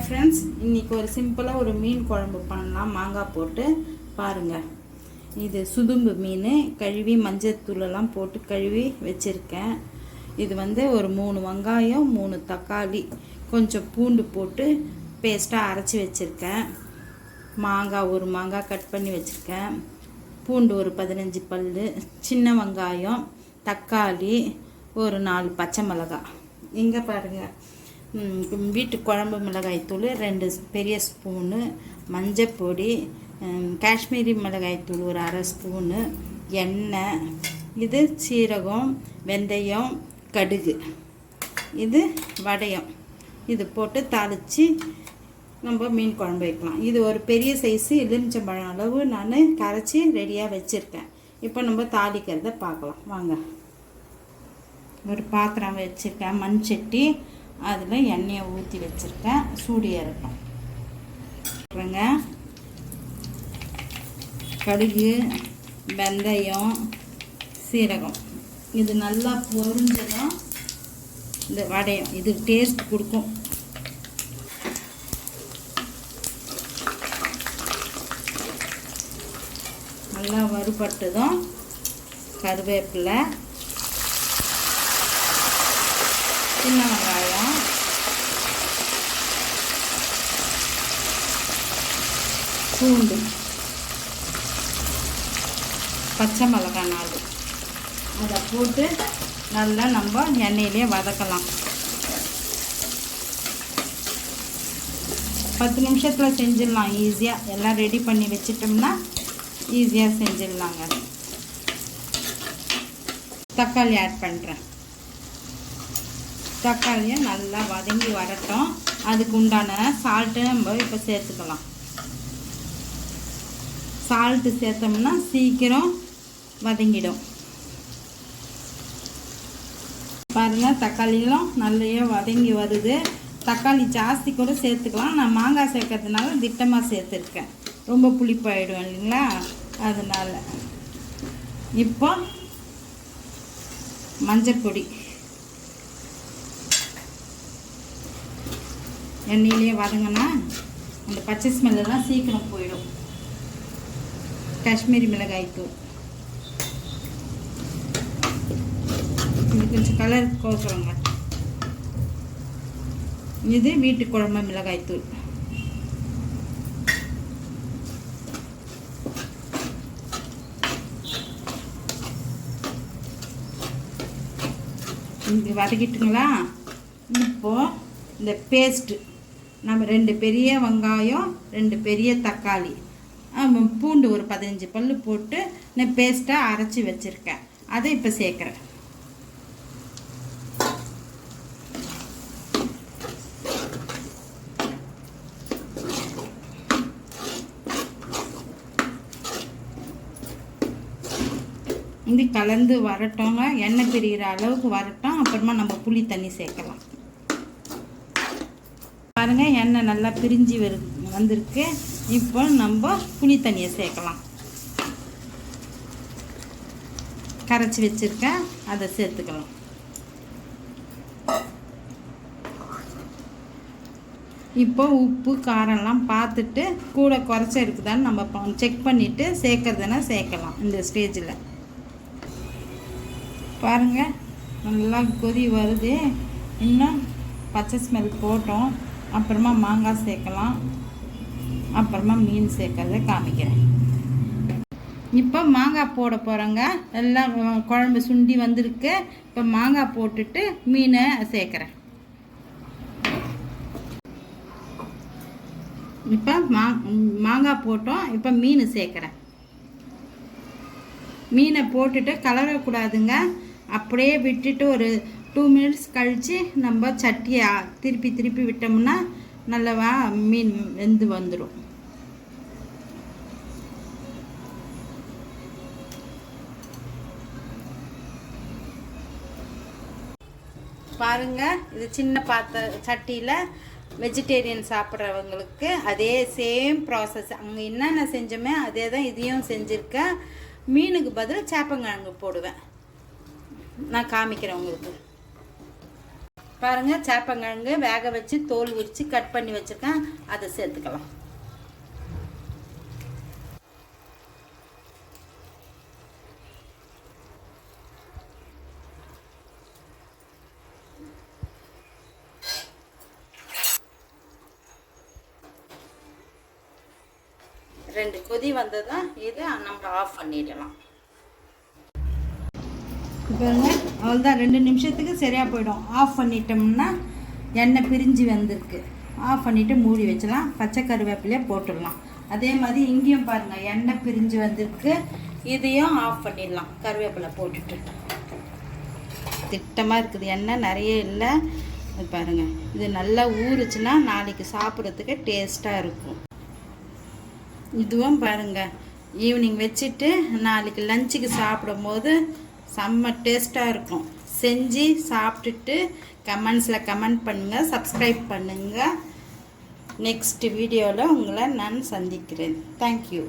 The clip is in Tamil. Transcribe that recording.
ஃப்ரெண்ட்ஸ், இன்றைக்கி ஒரு சிம்பிளாக ஒரு மீன் குழம்பு பண்ணலாம். மாங்காய் போட்டு பாருங்கள். இது சுதும்பு மீன் கழுவி மஞ்சத்தூளெல்லாம் போட்டு கழுவி வச்சுருக்கேன். இது ஒரு 3 வெங்காயம் 3 தக்காளி கொஞ்சம் பூண்டு போட்டு பேஸ்ட்டாக அரைச்சி வச்சுருக்கேன். மாங்காய் ஒரு மாங்காய் கட் பண்ணி வச்சுருக்கேன். பூண்டு ஒரு 15 பல், சின்ன வெங்காயம், தக்காளி, ஒரு 4 பச்சை மிளகாய். இங்கே பாருங்கள், வீட்டு குழம்பு மிளகாய்த்தூள் 2 பெரிய ஸ்பூனு, மஞ்சள் பொடி, காஷ்மீரி மிளகாய்த்தூள் ஒரு அரை ஸ்பூனு, எண்ணெய், இது சீரகம், வெந்தயம், கடுகு, இது வடயம். இது போட்டு தாளித்து நம்ம மீன் குழம்பு வைக்கலாம். இது ஒரு பெரிய சைஸு எலுமிச்சம்பழம் அளவு நான் கரைச்சி ரெடியாக வச்சுருக்கேன். இப்போ நம்ம தாளிக்கிறத பார்க்கலாம் வாங்க. ஒரு பாத்திரம் வச்சுருக்கேன், மண் சட்டி. அதில் எண்ணெயை ஊற்றி வச்சுருக்கேன், சூடு ஏறட்டும். கடுகு, வெந்தயம், சீரகம், இது நல்லா பொரிஞ்சதும் இந்த வடையம், இது டேஸ்ட் கொடுக்கும். நல்லா வறுபட்டதும் கருவேப்பிலை, சின்ன வெங்காயம், பூண்டு, பச்சை மிளகாய் 4, அதை போட்டு நல்லா நம்ம எண்ணெயிலே வதக்கலாம். 10 நிமிஷத்தில் செஞ்சிடலாம் ஈஸியாக. எல்லாம் ரெடி பண்ணி வச்சிட்டோம்னா ஈஸியாக செஞ்சிடலாங்க. தக்காளி ஆட் பண்ணுறேன். தக்காளியை நல்லா வதங்கி வரட்டும். அதுக்கு உண்டான சால்ட்டு நம்ம இப்போ சேர்த்துக்கலாம். சால்ட்டு சேர்த்தோம்னா சீக்கிரம் வதங்கிடும். பாருங்கள், தக்காளியெல்லாம் நல்லையே வதங்கி வருது. தக்காளி ஜாஸ்தி கூட சேர்த்துக்கலாம். நான் மாங்காய் சேர்க்கறதுனால திட்டமாக சேர்த்துருக்கேன். ரொம்ப புளிப்பாயிடும் இல்லைங்களா, அதனால். இப்போ மஞ்சள் பொடி எண்ணெயிலே வதங்கினா அந்த பச்சை ஸ்மெல்லாம் சீக்கிரம் போயிடும். காஷ்மீரி மிளகாய்த்தூள், இது கொஞ்சம் கலர் கோசரங்க. இது வீட்டு குழம்பு மிளகாய்த்தூள். இங்கே வதக்கிட்டுங்களா. இப்போது இந்த பேஸ்ட்டு நம்ம 2 பெரிய வெங்காயம் 2 பெரிய தக்காளி, பூண்டு ஒரு 15 பல் போட்டு நான் பேஸ்ட்டாக அரைச்சி வச்சுருக்கேன். அதை இப்போ சேர்க்குறேன். இது கலந்து வரட்டோங்க, எண்ணெய் பிரிகிற அளவுக்கு வரட்டும். அப்புறமா நம்ம புளி தண்ணி சேர்க்கலாம். பாருங்கள், எண்ணெய் நல்லா பிரிஞ்சு வந்திருக்கு. இப்போ நம்ம புளி தண்ணியை சேர்க்கலாம். கரைச்சி வச்சுருக்கேன், அதை சேர்த்துக்கலாம். இப்போ உப்பு காரம்லாம் பார்த்துட்டு கூட குறைச்ச இருக்குதான்னு நம்ம செக் பண்ணிவிட்டு சேர்க்கறதுனா சேர்க்கலாம். இந்த ஸ்டேஜில் பாருங்கள், நல்லா கொதி வருது. இன்னும் பச்சை ஸ்மெல் போட்டோம். அப்புறமா மாங்காய் சேர்க்கலாம். அப்புறமா மீன் சேர்க்கறத காமிக்கிறேன். இப்போ மாங்காய் போட போகிறோங்க. எல்லாம் குழம்பு சுண்டி வந்திருக்கு. இப்போ மாங்காய் போட்டுட்டு மீனை சேர்க்குறேன். இப்போ மாங்காய் போட்டோம். இப்போ மீன் சேர்க்குறேன். மீனை போட்டுட்டு கலரக்கூடாதுங்க. அப்படியே விட்டுட்டு ஒரு 2 மினிட்ஸ் கழித்து நம்ம சட்டியை திருப்பி விட்டோம்னா நல்லவா மீன் வெந்து வந்துடும். பாருங்கள், இது சின்ன சட்டியில் வெஜிடேரியன் சாப்பிட்றவங்களுக்கு அதே சேம் ப்ராசஸ். அங்கே என்னென்ன செஞ்சோமே அதே தான் இதையும் செஞ்சுருக்கேன். மீனுக்கு பதில் சேப்பங்கிழங்கு போடுவேன். நான் காமிக்கிறேன் உங்களுக்கு. பாருங்கள், சேப்பங்கிழங்கு வேக வச்சு தோல் உரித்து கட் பண்ணி வச்சுருக்கேன். அதை சேர்த்துக்கலாம். ரெண்டு கொதி வந்ததும் இதை நம்ம ஆஃப் பண்ணிடலாம். பாருங்க, அவ்வளோதான். 2 நிமிஷத்துக்கு சரியாக போயிடும். ஆஃப் பண்ணிட்டோம்னா எண்ணெய் பிரிஞ்சு வந்திருக்கு. ஆஃப் பண்ணிவிட்டு மூடி வச்சலாம். பச்சை கருவேப்பிலையே போட்டுடலாம். அதே மாதிரி இங்கேயும் பாருங்கள், எண்ணெய் பிரிஞ்சு வந்திருக்கு. இதையும் ஆஃப் பண்ணிடலாம். கருவேப்பிலை போட்டுட்டு திட்டமாக இருக்குது. எண்ணெய் நிறைய இல்லை. இது பாருங்கள், இது நல்லா ஊறுச்சுன்னா நாளைக்கு சாப்பிட்றதுக்கு டேஸ்ட்டாக இருக்கும். இதுவும் பாருங்கள், ஈவினிங் வச்சுட்டு நாளைக்கு லஞ்சுக்கு சாப்பிடும் போது செம்ம டேஸ்ட்டாக இருக்கும். செஞ்சு சாப்பிட்டுட்டு கமெண்ட்ஸில் கமெண்ட் பண்ணுங்கள், சப்ஸ்கிரைப் பண்ணுங்கள். நெக்ஸ்ட் வீடியோவில் உங்களை நான் சந்திக்கிறேன். தேங்க்யூ.